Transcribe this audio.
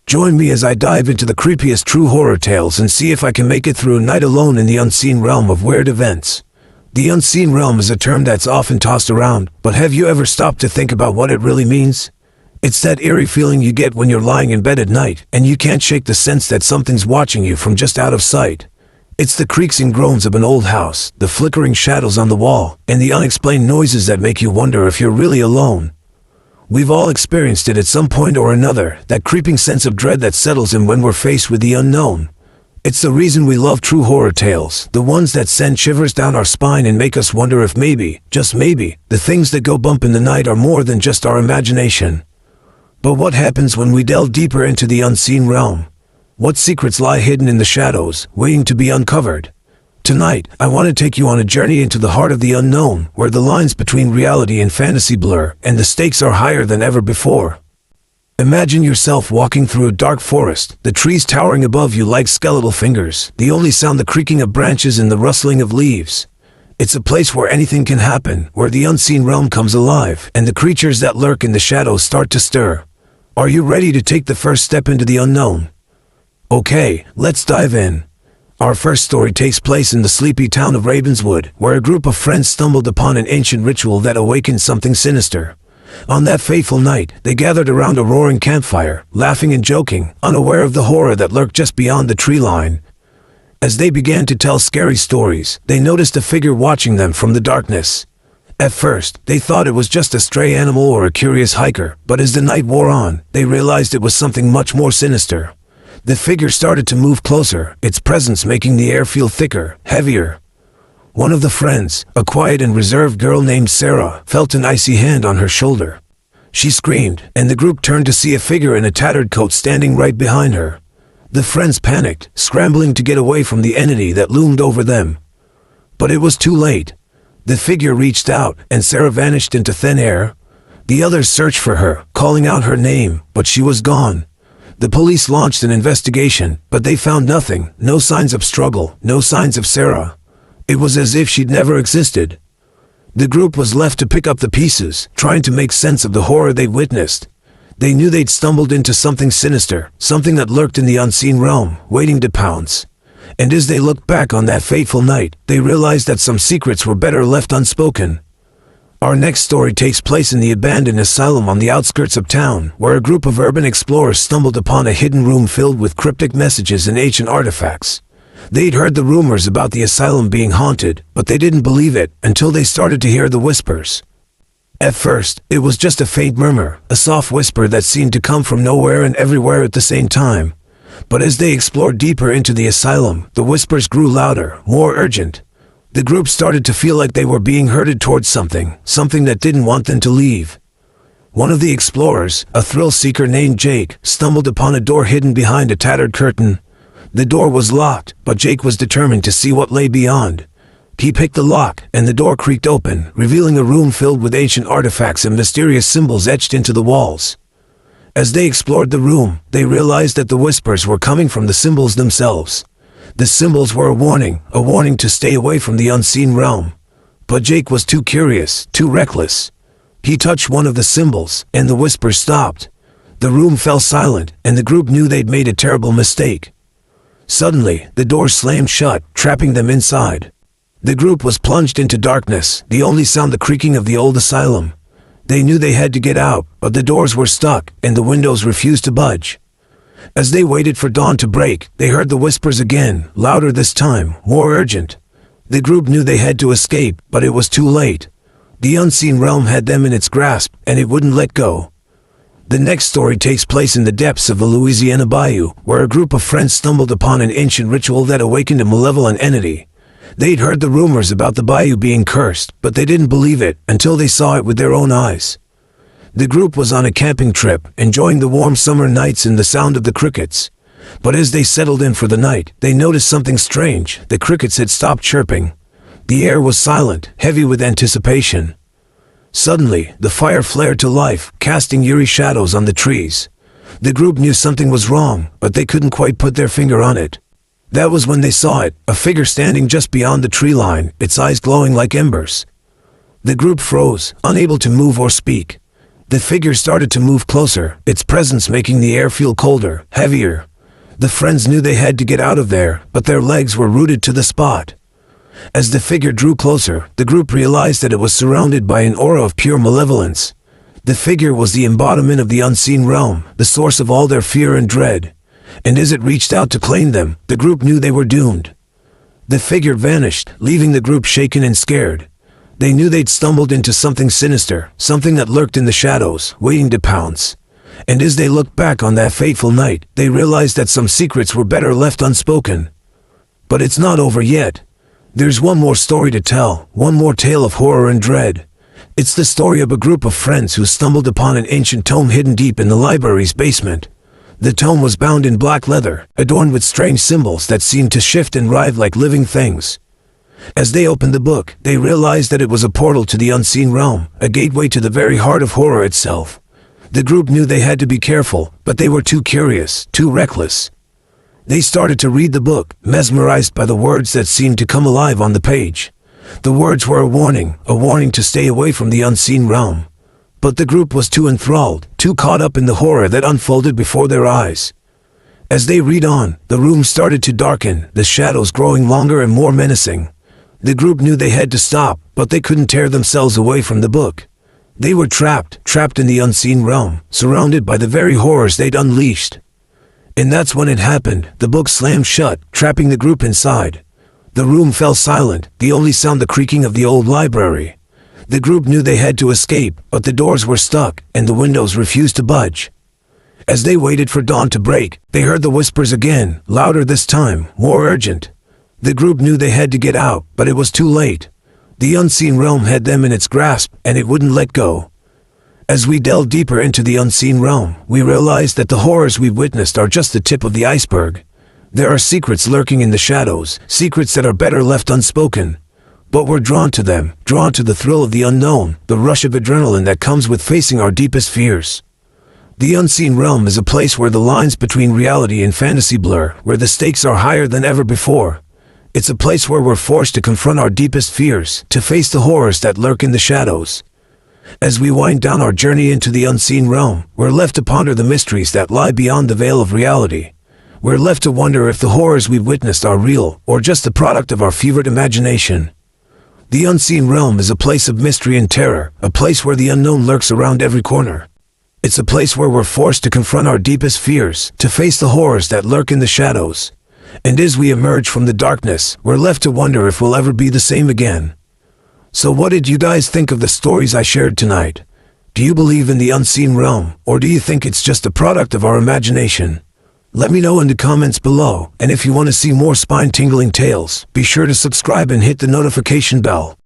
Join me as I dive into the creepiest true horror tales and see if I can make it through a night alone in the unseen realm of weird events. The unseen realm is a term that's often tossed around, but have you ever stopped to think about what it really means? It's that eerie feeling you get when you're lying in bed at night and you can't shake the sense that something's watching you from just out of sight. It's the creaks and groans of an old house, the flickering shadows on the wall, and the unexplained noises that make you wonder if you're really alone. We've all experienced it at some point or another, that creeping sense of dread that settles in when we're faced with the unknown. It's the reason we love true horror tales, the ones that send shivers down our spine and make us wonder if maybe, just maybe, the things that go bump in the night are more than just our imagination. But what happens when we delve deeper into the unseen realm? What secrets lie hidden in the shadows, waiting to be uncovered? Tonight, I want to take you on a journey into the heart of the unknown, where the lines between reality and fantasy blur, and the stakes are higher than ever before. Imagine yourself walking through a dark forest, the trees towering above you like skeletal fingers, the only sound the creaking of branches and the rustling of leaves. It's a place where anything can happen, where the unseen realm comes alive, and the creatures that lurk in the shadows start to stir. Are you ready to take the first step into the unknown? Okay, let's dive in. Our first story takes place in the sleepy town of Ravenswood, where a group of friends stumbled upon an ancient ritual that awakened something sinister. On that fateful night, they gathered around a roaring campfire, laughing and joking, unaware of the horror that lurked just beyond the tree line. As they began to tell scary stories, they noticed a figure watching them from the darkness. At first, they thought it was just a stray animal or a curious hiker, but as the night wore on, they realized it was something much more sinister. The figure started to move closer, its presence making the air feel thicker, heavier. One of the friends, a quiet and reserved girl named Sarah, felt an icy hand on her shoulder. She screamed, and the group turned to see a figure in a tattered coat standing right behind her. The friends panicked, scrambling to get away from the entity that loomed over them. But it was too late. The figure reached out, and Sarah vanished into thin air. The others searched for her, calling out her name, but she was gone. The police launched an investigation, but they found nothing, no signs of struggle, no signs of Sarah. It was as if she'd never existed. The group was left to pick up the pieces, trying to make sense of the horror they'd witnessed. They knew they'd stumbled into something sinister, something that lurked in the unseen realm, waiting to pounce. And as they looked back on that fateful night, they realized that some secrets were better left unspoken. Our next story takes place in the abandoned asylum on the outskirts of town, where a group of urban explorers stumbled upon a hidden room filled with cryptic messages and ancient artifacts. They'd heard the rumors about the asylum being haunted, but they didn't believe it until they started to hear the whispers. At first, it was just a faint murmur, a soft whisper that seemed to come from nowhere and everywhere at the same time. But as they explored deeper into the asylum, the whispers grew louder, more urgent. The group started to feel like they were being herded towards something that didn't want them to leave. One of the explorers, a thrill-seeker named Jake, stumbled upon a door hidden behind a tattered curtain. The door was locked, but Jake was determined to see what lay beyond. He picked the lock, and the door creaked open, revealing a room filled with ancient artifacts and mysterious symbols etched into the walls. As they explored the room, they realized that the whispers were coming from the symbols themselves. The symbols were a warning to stay away from the unseen realm. But Jake was too curious, too reckless. He touched one of the symbols, and the whispers stopped. The room fell silent, and the group knew they'd made a terrible mistake. Suddenly, the door slammed shut, trapping them inside. The group was plunged into darkness, the only sound the creaking of the old asylum. They knew they had to get out, but the doors were stuck, and the windows refused to budge. As they waited for dawn to break, they heard the whispers again, louder this time, more urgent. The group knew they had to escape, but it was too late. The unseen realm had them in its grasp, and it wouldn't let go. The next story takes place in the depths of the Louisiana bayou, where a group of friends stumbled upon an ancient ritual that awakened a malevolent entity. They'd heard the rumors about the bayou being cursed, but they didn't believe it until they saw it with their own eyes. The group was on a camping trip, enjoying the warm summer nights and the sound of the crickets. But as they settled in for the night, they noticed something strange. The crickets had stopped chirping. The air was silent, heavy with anticipation. Suddenly, the fire flared to life, casting eerie shadows on the trees. The group knew something was wrong, but they couldn't quite put their finger on it. That was when they saw it, a figure standing just beyond the tree line, its eyes glowing like embers. The group froze, unable to move or speak. The figure started to move closer, its presence making the air feel colder, heavier. The friends knew they had to get out of there, but their legs were rooted to the spot. As the figure drew closer, the group realized that it was surrounded by an aura of pure malevolence. The figure was the embodiment of the unseen realm, the source of all their fear and dread. And as it reached out to claim them, the group knew they were doomed. The figure vanished, leaving the group shaken and scared. They knew they'd stumbled into something sinister, something that lurked in the shadows, waiting to pounce. And as they looked back on that fateful night, they realized that some secrets were better left unspoken. But it's not over yet. There's one more story to tell, one more tale of horror and dread. It's the story of a group of friends who stumbled upon an ancient tome hidden deep in the library's basement. The tome was bound in black leather, adorned with strange symbols that seemed to shift and writhe like living things. As they opened the book, they realized that it was a portal to the unseen realm, a gateway to the very heart of horror itself. The group knew they had to be careful, but they were too curious, too reckless. They started to read the book, mesmerized by the words that seemed to come alive on the page. The words were a warning to stay away from the unseen realm. But the group was too enthralled, too caught up in the horror that unfolded before their eyes. As they read on, the room started to darken, the shadows growing longer and more menacing. The group knew they had to stop, but they couldn't tear themselves away from the book. They were trapped in the unseen realm, surrounded by the very horrors they'd unleashed. And that's when it happened. The book slammed shut, trapping the group inside. The room fell silent, the only sound the creaking of the old library. The group knew they had to escape, but the doors were stuck, and the windows refused to budge. As they waited for dawn to break, they heard the whispers again, louder this time, more urgent. The group knew they had to get out, but it was too late. The unseen realm had them in its grasp, and it wouldn't let go. As we delved deeper into the unseen realm, we realized that the horrors we've witnessed are just the tip of the iceberg. There are secrets lurking in the shadows, secrets that are better left unspoken. But we're drawn to them, drawn to the thrill of the unknown, the rush of adrenaline that comes with facing our deepest fears. The unseen realm is a place where the lines between reality and fantasy blur, where the stakes are higher than ever before. It's a place where we're forced to confront our deepest fears, to face the horrors that lurk in the shadows. As we wind down our journey into the unseen realm, we're left to ponder the mysteries that lie beyond the veil of reality. We're left to wonder if the horrors we've witnessed are real, or just the product of our fevered imagination. The unseen realm is a place of mystery and terror, a place where the unknown lurks around every corner. It's a place where we're forced to confront our deepest fears, to face the horrors that lurk in the shadows. And as we emerge from the darkness, we're left to wonder if we'll ever be the same again. So what did you guys think of the stories I shared tonight? Do you believe in the unseen realm, or do you think it's just a product of our imagination? Let me know in the comments below, and if you want to see more spine-tingling tales, be sure to subscribe and hit the notification bell.